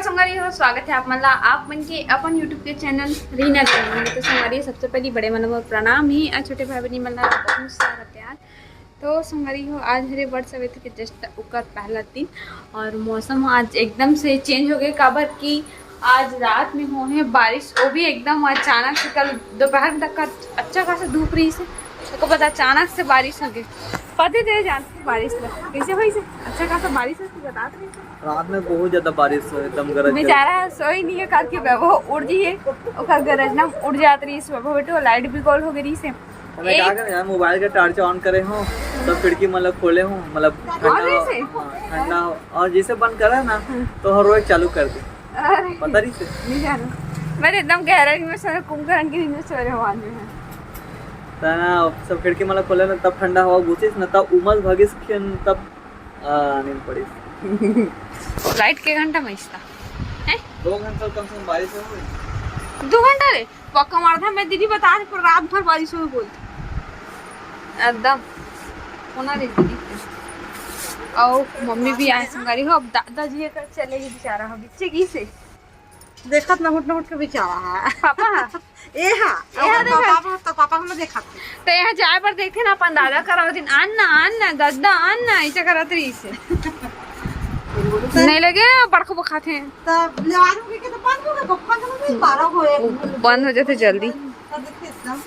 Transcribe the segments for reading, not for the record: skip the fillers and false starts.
संगवारी हो स्वागत है आप मला आप मन के अपन यूट्यूब के चैनल रीना चैनल तो संगवारी सबसे पहली बड़े मन प्रणाम ही और छोटे भाई बहनी मन बहुत सारा प्यार। तो संगवारी हो आज हरे वर्ष सवेत के जस्ट उकर पहला दिन और मौसम आज एकदम से चेंज हो गए काबर की आज रात में हो है बारिश वो भी एकदम अचानक से। कल दोपहर तक का अच्छा खासा धूप रही से तो पता अचानक से बारिश हो गई। पता थे जानते बारिश कैसे हुई से अच्छा खासा बारिश है बता रहे रात में बहुत ज्यादा बारिश हो एकदम गरज बेचारा सोई नहीं है करके वैभव उड़ जी है ओकर गरज ना उड़ जात रही है वैभव बेटो लाइट भी गोल हो गई से मैं क्या करें यार मोबाइल का टॉर्च ऑन करे हो तो खिड़की मतलब खोले हो मतलब ठंडा हो और जैसे बंद करा ना तो हर रोज चालू कर दे पता नहीं से नहीं जानो मैं एकदम गहराई में सो कुंभकर्ण की नींद सो रहे हो आज में तना सब खिड़की मतलब खोले ना तब ठंडा हवा घुसिस ना तब उमस भगिस तब नींद पड़िस। लाइट के घंटा में इसका है 2 घंटा कम से कम बारिश हो गई 2 घंटा रे पक्का मार था मैं दीदी बता रही पर रात भर बारिश हुई बोलती एकदम होना रे दीदी और मम्मी भी आए संगारी हो अब दादाजी कर चलेगी बेचारा हो बिच्चे की से देखत ना हुट के बेचारा है पापा ए हां पापा हम देखत तो यहाँ जाए पर देखे ना अपन दादा कराओ दिन आन दादा आन ऐसा करत रही से नहीं लगे बड़को बखाते हैं तब लेवारू के तो बंद हो गए पप्पा का नहीं 12 होए बंद हो जाते जल्दी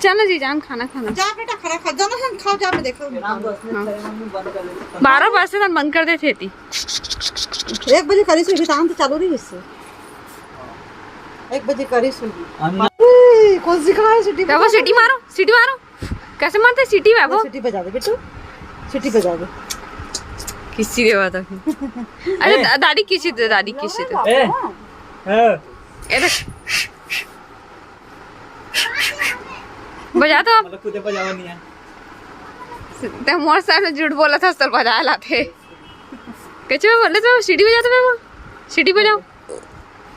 चलो जी जान खाना खाना जा बेटा खरा खा जाना हम खाओ जा मैं देखो 12 बजे तक बंद कर देते थी 1 बजे करी सुई शाम तो चालू रही इससे 1 बजे करी सुई कौन सी खा है सिटी मारो कैसे मारते सिटी बाबू सिटी बजा दे बेटू सिटी बजा दे किसी दे बात अरे दादी किसी दे बजा तो मतलब खुद बजावा नहीं है ते मोर सामने झूठ बोला था चल बजा लाते कैसे बोले तो सीटी बजाते मैं वो सीटी बजाओ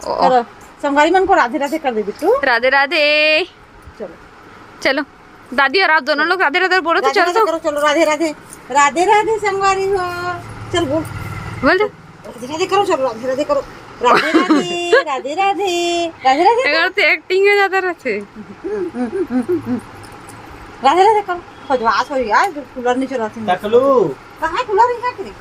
चलो संगारी मन को राधे राधे कर दे बिट्टू राधे राधे चलो दादी और आप दोनों लोग राधे राधे बोलो तो चलो तो चलो राधे राधे संगारी हो चल बोल राधे राधे करो चलो राधे राधे करो राधे राधे अगर तो एक्टिंग में ज्यादा रहते राधे करो खजवास हो यार कूलर नहीं चलाती टकलू कहां कूलर है करे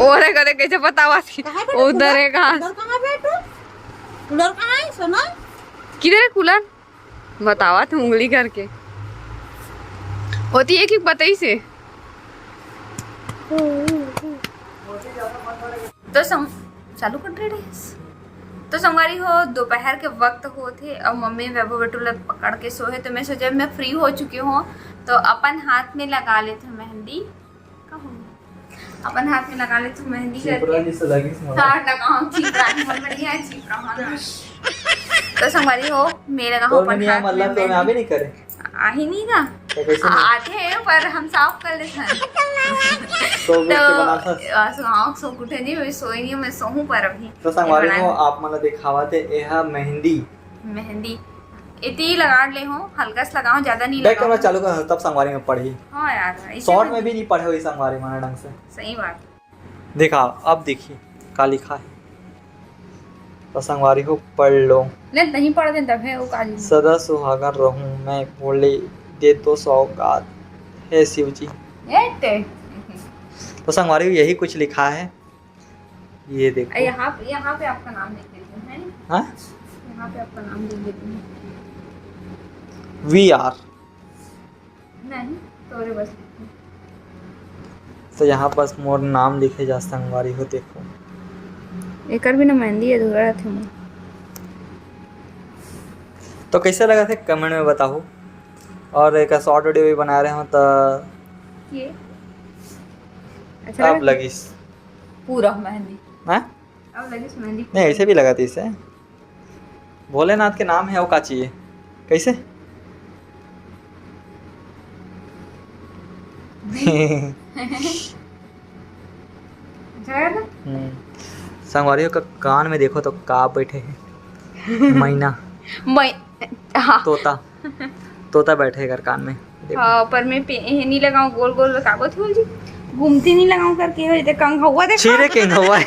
और करे कैसे बतावा थी उधर है कहां बेटू कूलर कहां है सोना किधर है कूलर बतावा तुम उंगली करके होती है कि बताई से तो चालू कर रहे तो संगवारी हो दोपहर के वक्त हो थे और मम्मी वैभव बेटूला पकड़ के सोए तो मैं सोचा मैं फ्री हो चुकी हूँ तो अपन हाथ में लगा लेते मेहंदी अपन हाथ में लगा लेते मेहंदी तो संगवारी हो मेरे लगा अपन हाथ में नहीं करे आ ही नहीं था आते हैं पर हम साफ कर लेते हैं तो सो उठे नहीं सोई नहीं मैं सोहूं पर अभी तो संगवारी हो आप मतलब दिखावा थे यह मेहंदी इतनी लगा ले हो हल्का सा लगाओ ज्यादा नहीं लगाओ कैमरा चालू कर तब संगवारी में पढ़ी हां यार शॉर्ट में भी नहीं पढ़े हुई संगवारी माना ढंग से सही बात देखा अब देखिए का लिखा है तो संगवारी हो पढ़ लो नहीं पढ़ दे तब है वो काली सदा सुहागन रहूं मैं बोले दे तो सौगात है शिव जी तो संगवारी यही कुछ लिखा है ये देखो यहाँ पे आपका नाम लिख देते हैं हाँ यहाँ पे आपका नाम लिख देते हैं VR नहीं तोरे बस तो यहाँ बस मोर नाम लिखे जा संगवारी हो देखो एकर भी ना मेहंदी अधूरा थे तो कैसे लगा थे कमेंट में बताओ और एक शॉर्ट वीडियो भी बना रहे हो तो ये अच्छा अब लगिस पूरा मेहंदी हाँ अब लगिस मेहंदी नहीं ऐसे भी लगाती इसे भोलेनाथ के नाम है वो का चाहिए कैसे संगवारियों का कान में देखो तो का बैठे हैं मैना हाँ तोता बैठे कर कान में हाँ पर मैं नहीं लगाऊं गोल गोल कागज बोल जी घूमती नहीं लगाऊं करके हो इधर कंग हुआ देख चीरे किंग हुआ है।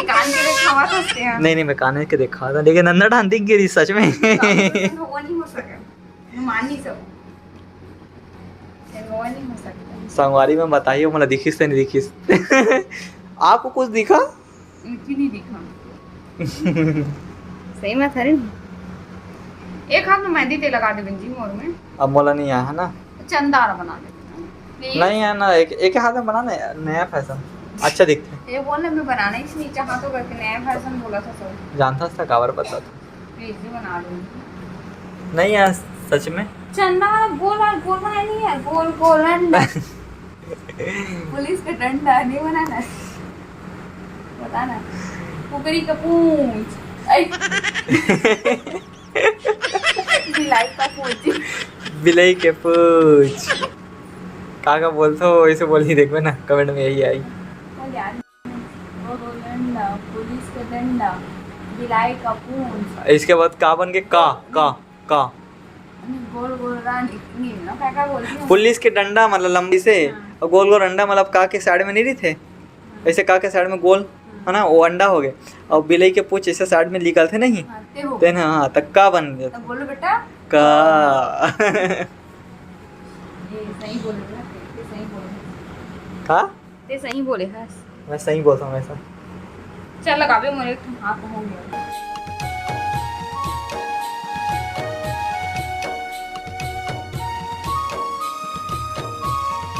कान के दिखावा तो उसके हैं नहीं मैं कान के देखा था, लेकिन अंदर ढान दिख गई सच में। हुआ नहीं हो सके मान नहीं सब हुआ नहीं हो सकता। संगवारी में बताइए मतलब दिखिस तो नहीं दिखिस। आपको कुछ दिखा? मुझे नहीं दिखा। सही में थरी एक हाथ में मेहंदी तेल लगा दे बिंजी मोर में। अब मोला नहीं आया है ना, चंदारा बना दे नहीं है ना, एक हाथ में बनाना है, नया फैशन अच्छा दिखता है। ये बोलने मैं बनाना ही नहीं चाहा तो करके नया फैशन बोला था सब जानता था काबर पता था, प्लीज बना लूंगी। नहीं यार सच में। चंदारा गोल बनाया नहीं है, गोल गोल डंडा पुलिस का डंडा नहीं बनाना बता ना। कुकरी का पूंछ बिलाई का पूंछ बिलाई के पूछ का बोलते हो ऐसे बोल ही देखो ना, कमेंट में यही आई। डंडा पुलिस का डंडा बिलाई का पूंछ इसके बाद का बन के का गोल गोल रानी नहीं ना क्या बोलती हूँ। पुलिस के डंडा मतलब लंबी से, और गोल गोल अंडा मतलब का के साइड में नहीं रही थे, ऐसे का के साइड में गोल है ना, वो अंडा हो गया। और बिलाई के पूछ ऐसे साइड में निकल थे नहीं ते ना, हाँ तक का बन गया तो बोलो बेटा का। ये सही बोले ना, ये सही बोले का ते सही बोले हस मैं सही बोलता हूँ ऐसा। चल लगा बे मोरे हाथ हो गया।